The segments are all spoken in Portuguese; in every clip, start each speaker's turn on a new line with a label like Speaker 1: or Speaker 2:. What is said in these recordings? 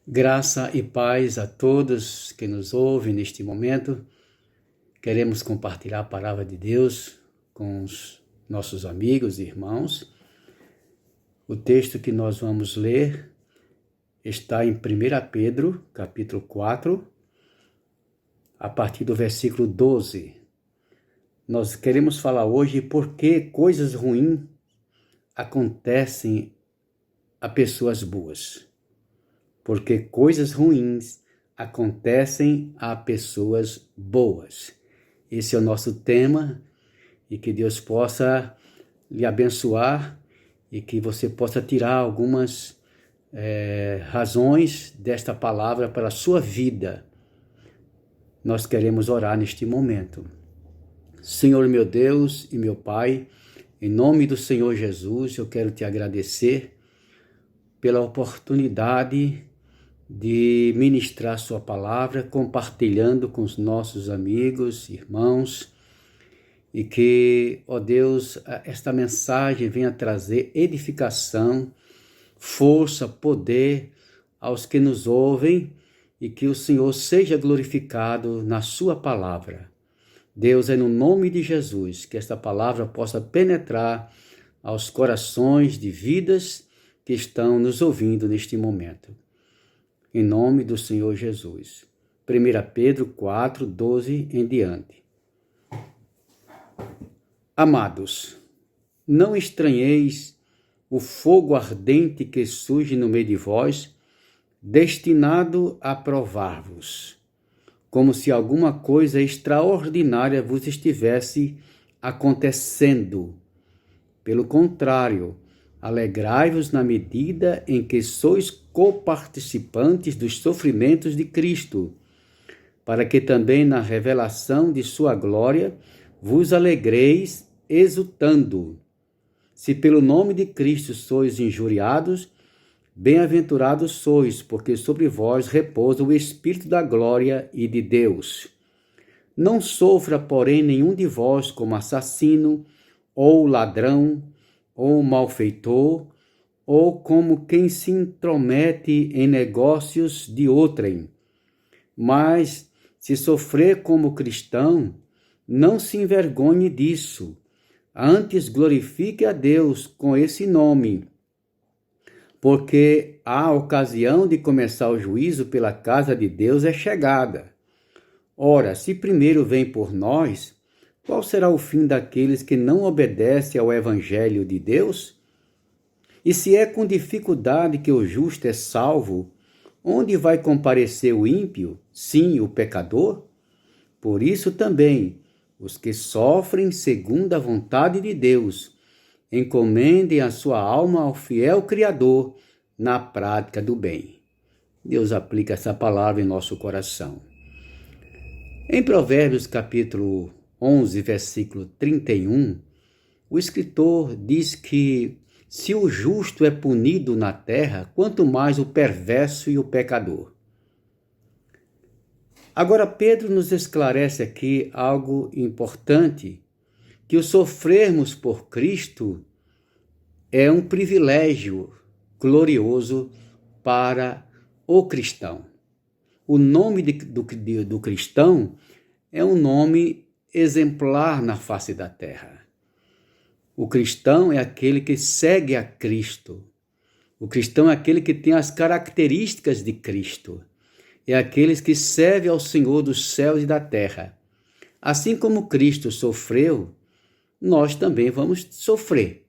Speaker 1: Graça e paz a todos que nos ouvem neste momento. Queremos compartilhar a palavra de Deus com os nossos amigos e irmãos. O texto que nós vamos ler está em 1 Pedro, capítulo 4, a partir do versículo 12. Nós queremos falar hoje por que coisas ruins acontecem a pessoas boas. Porque coisas ruins acontecem a pessoas boas. Esse é o nosso tema e que Deus possa lhe abençoar e que você possa tirar algumas razões desta palavra para a sua vida. Nós queremos orar neste momento. Senhor meu Deus e meu Pai, em nome do Senhor Jesus, eu quero te agradecer pela oportunidade de ministrar sua palavra, compartilhando com os nossos amigos, irmãos, e que, ó Deus, esta mensagem venha trazer edificação, força, poder aos que nos ouvem e que o Senhor seja glorificado na sua palavra. Deus, é no nome de Jesus que esta palavra possa penetrar aos corações de vidas que estão nos ouvindo neste momento. Em nome do Senhor Jesus. 1 Pedro 4, 12 em diante. Amados, não estranheis o fogo ardente que surge no meio de vós, destinado a provar-vos, como se alguma coisa extraordinária vos estivesse acontecendo. Pelo contrário, alegrai-vos na medida em que sois coparticipantes dos sofrimentos de Cristo, para que também na revelação de sua glória vos alegreis exultando. Se pelo nome de Cristo sois injuriados, bem-aventurados sois, porque sobre vós repousa o Espírito da glória e de Deus. Não sofra, porém, nenhum de vós como assassino, ou ladrão, ou malfeitor, ou como quem se intromete em negócios de outrem. Mas, se sofrer como cristão, não se envergonhe disso, antes glorifique a Deus com esse nome, porque a ocasião de começar o juízo pela casa de Deus é chegada. Ora, se primeiro vem por nós, qual será o fim daqueles que não obedecem ao Evangelho de Deus? E se é com dificuldade que o justo é salvo, onde vai comparecer o ímpio? Sim, o pecador? Por isso também, os que sofrem segundo a vontade de Deus, encomendem a sua alma ao fiel Criador na prática do bem. Deus aplica essa palavra em nosso coração. Em Provérbios capítulo 11, versículo 31, o escritor diz que se o justo é punido na terra, quanto mais o perverso e o pecador. Agora Pedro nos esclarece aqui algo importante, que o sofrermos por Cristo é um privilégio glorioso para o cristão. O nome do cristão é um nome exemplar na face da terra. O cristão é aquele que segue a Cristo. O cristão é aquele que tem as características de Cristo. É aqueles que servem ao Senhor dos céus e da terra. Assim como Cristo sofreu, nós também vamos sofrer.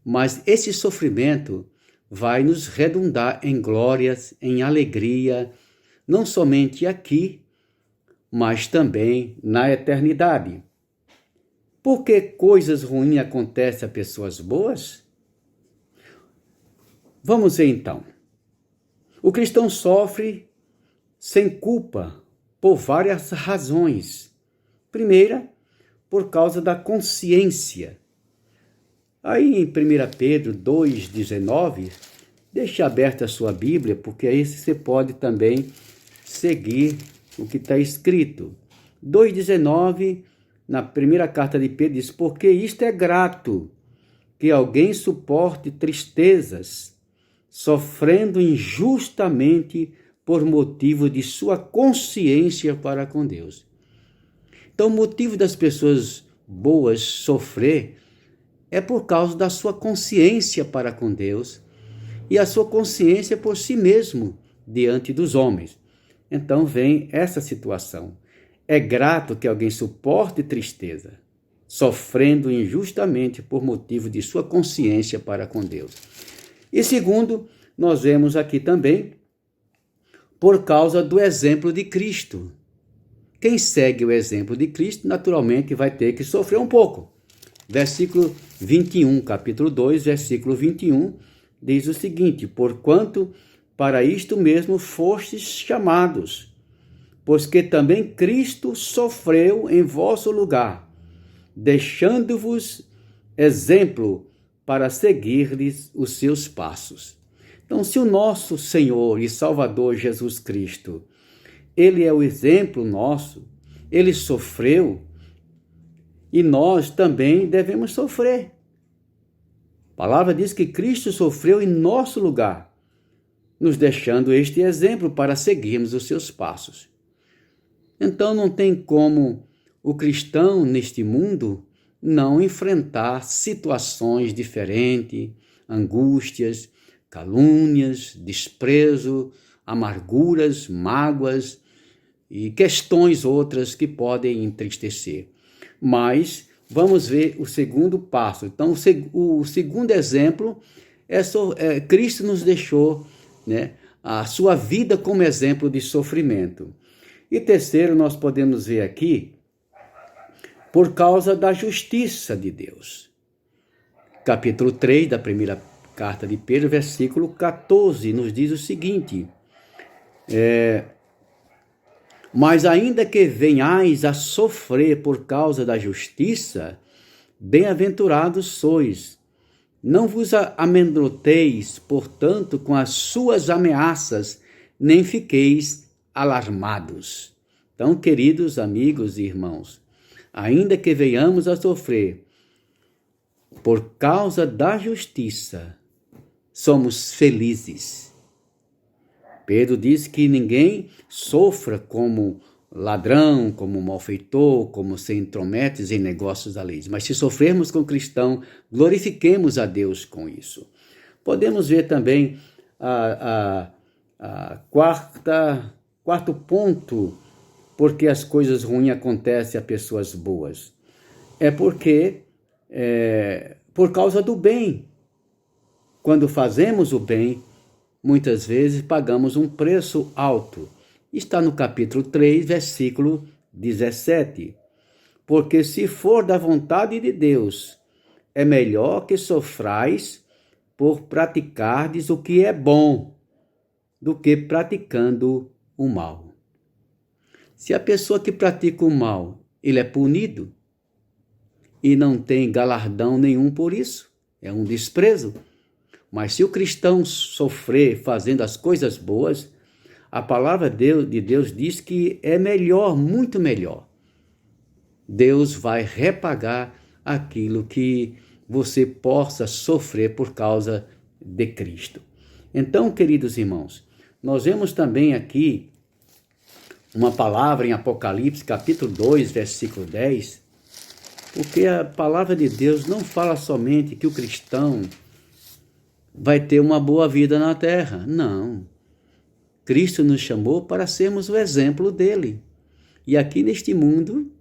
Speaker 1: Mas esse sofrimento vai nos redundar em glórias, em alegria, não somente aqui, mas também na eternidade. Por que coisas ruins acontecem a pessoas boas? Vamos ver então. O cristão sofre sem culpa por várias razões. Primeira, por causa da consciência. Aí em 1 Pedro 2,19, deixe aberta a sua Bíblia, porque aí você pode também seguir o que está escrito. 2,19, na primeira carta de Pedro, diz: porque isto é grato, que alguém suporte tristezas, sofrendo injustamente por motivo de sua consciência para com Deus. Então, o motivo das pessoas boas sofrer é por causa da sua consciência para com Deus e a sua consciência por si mesmo diante dos homens. Então vem essa situação. É grato que alguém suporte tristeza, sofrendo injustamente por motivo de sua consciência para com Deus. E segundo, nós vemos aqui também, por causa do exemplo de Cristo. Quem segue o exemplo de Cristo, naturalmente vai ter que sofrer um pouco. Versículo 21, capítulo 2, versículo 21, diz o seguinte: porquanto para isto mesmo fostes chamados, pois que também Cristo sofreu em vosso lugar, deixando-vos exemplo para seguir-lhes os seus passos. Então, se o nosso Senhor e Salvador Jesus Cristo, Ele é o exemplo nosso, Ele sofreu, e nós também devemos sofrer. A palavra diz que Cristo sofreu em nosso lugar, nos deixando este exemplo para seguirmos os seus passos. Então não tem como o cristão neste mundo não enfrentar situações diferentes, angústias, calúnias, desprezo, amarguras, mágoas e questões outras que podem entristecer. Mas vamos ver o segundo passo. Então, o segundo exemplo Cristo nos deixou, né, a sua vida como exemplo de sofrimento. E terceiro, nós podemos ver aqui, por causa da justiça de Deus. Capítulo 3 da primeira carta de Pedro, versículo 14, nos diz o seguinte: mas ainda que venhais a sofrer por causa da justiça, bem-aventurados sois. Não vos amedronteis, portanto, com as suas ameaças, nem fiqueis alarmados. Então, queridos amigos e irmãos, ainda que venhamos a sofrer por causa da justiça, somos felizes. Pedro diz que ninguém sofra como ladrão, como malfeitor, como se intromete em negócios alheios. Mas se sofrermos com cristão, glorifiquemos a Deus com isso. Podemos ver também quarto ponto, porque as coisas ruins acontecem a pessoas boas. Por causa do bem. Quando fazemos o bem, muitas vezes pagamos um preço alto. Está no capítulo 3, versículo 17. Porque se for da vontade de Deus, é melhor que sofrais por praticardes o que é bom, do que praticando o mal. Se a pessoa que pratica o mal, ele é punido e não tem galardão nenhum por isso, é um desprezo. Mas se o cristão sofrer fazendo as coisas boas, a palavra de Deus diz que é melhor, muito melhor. Deus vai repagar aquilo que você possa sofrer por causa de Cristo. Então, queridos irmãos, nós vemos também aqui uma palavra em Apocalipse, capítulo 2, versículo 10, porque a palavra de Deus não fala somente que o cristão vai ter uma boa vida na terra. Não. Cristo nos chamou para sermos o exemplo dele. E aqui neste mundo,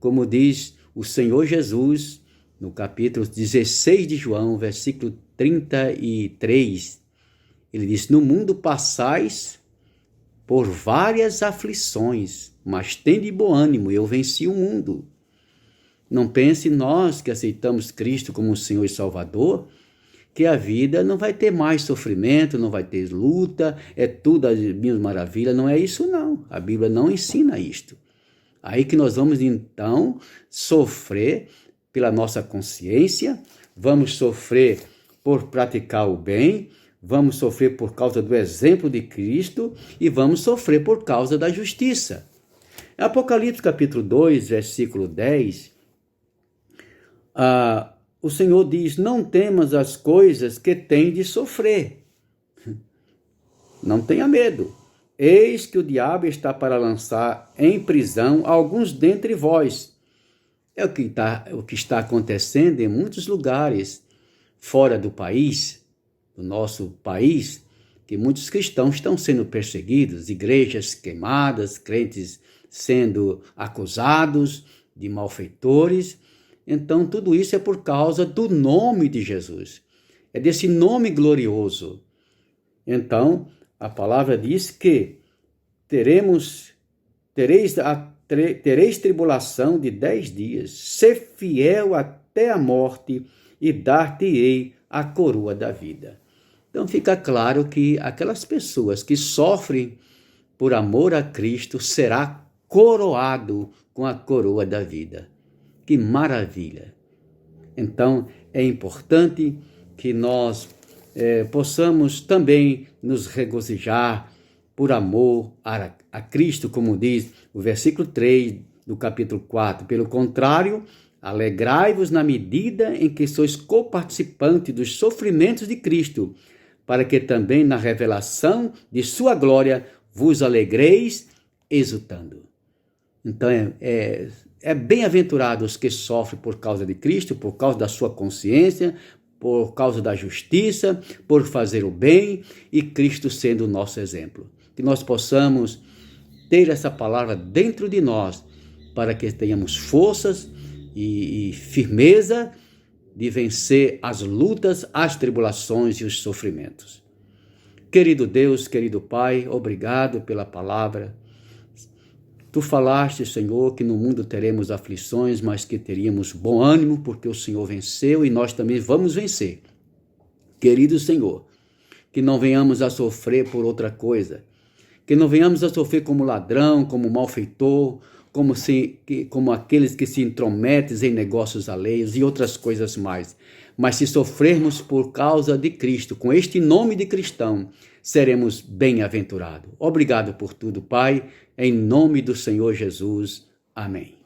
Speaker 1: como diz o Senhor Jesus, no capítulo 16 de João, versículo 33, ele diz: no mundo passais por várias aflições, mas tende bom ânimo, eu venci o mundo. Não pense nós que aceitamos Cristo como o Senhor e Salvador, que a vida não vai ter mais sofrimento, não vai ter luta, é tudo as mil maravilhas. Não é isso não, a Bíblia não ensina isto. Aí que nós vamos então sofrer pela nossa consciência, vamos sofrer por praticar o bem, vamos sofrer por causa do exemplo de Cristo e vamos sofrer por causa da justiça. Apocalipse capítulo 2, versículo 10, o Senhor diz: não temas as coisas que tem de sofrer. Não tenha medo. eis que o diabo está para lançar em prisão alguns dentre vós. É o que está acontecendo em muitos lugares fora do país, do nosso país, que muitos cristãos estão sendo perseguidos, igrejas queimadas, crentes sendo acusados de malfeitores. Então, tudo isso é por causa do nome de Jesus. É desse nome glorioso. Então, a palavra diz que tereis tribulação de 10 dias. Ser fiel até a morte e dar-te-ei a coroa da vida. Então fica claro que aquelas pessoas que sofrem por amor a Cristo será coroado com a coroa da vida. Que maravilha! Então é importante que nós possamos também nos regozijar por amor a Cristo, como diz o versículo 3 do capítulo 4. Pelo contrário, alegrai-vos na medida em que sois coparticipantes dos sofrimentos de Cristo, para que também na revelação de sua glória vos alegreis exultando. Então é bem-aventurado os que sofrem por causa de Cristo, por causa da sua consciência, por causa da justiça, por fazer o bem, e Cristo sendo o nosso exemplo. Que nós possamos ter essa palavra dentro de nós, para que tenhamos forças e firmeza de vencer as lutas, as tribulações e os sofrimentos. Querido Deus, querido Pai, obrigado pela palavra. Tu falaste, Senhor, que no mundo teremos aflições, mas que teríamos bom ânimo, porque o Senhor venceu e nós também vamos vencer. Querido Senhor, que não venhamos a sofrer por outra coisa, que não venhamos a sofrer como ladrão, como malfeitor, como aqueles que se intrometem em negócios alheios e outras coisas mais. Mas se sofrermos por causa de Cristo, com este nome de cristão, seremos bem-aventurados. Obrigado por tudo, Pai, em nome do Senhor Jesus. Amém.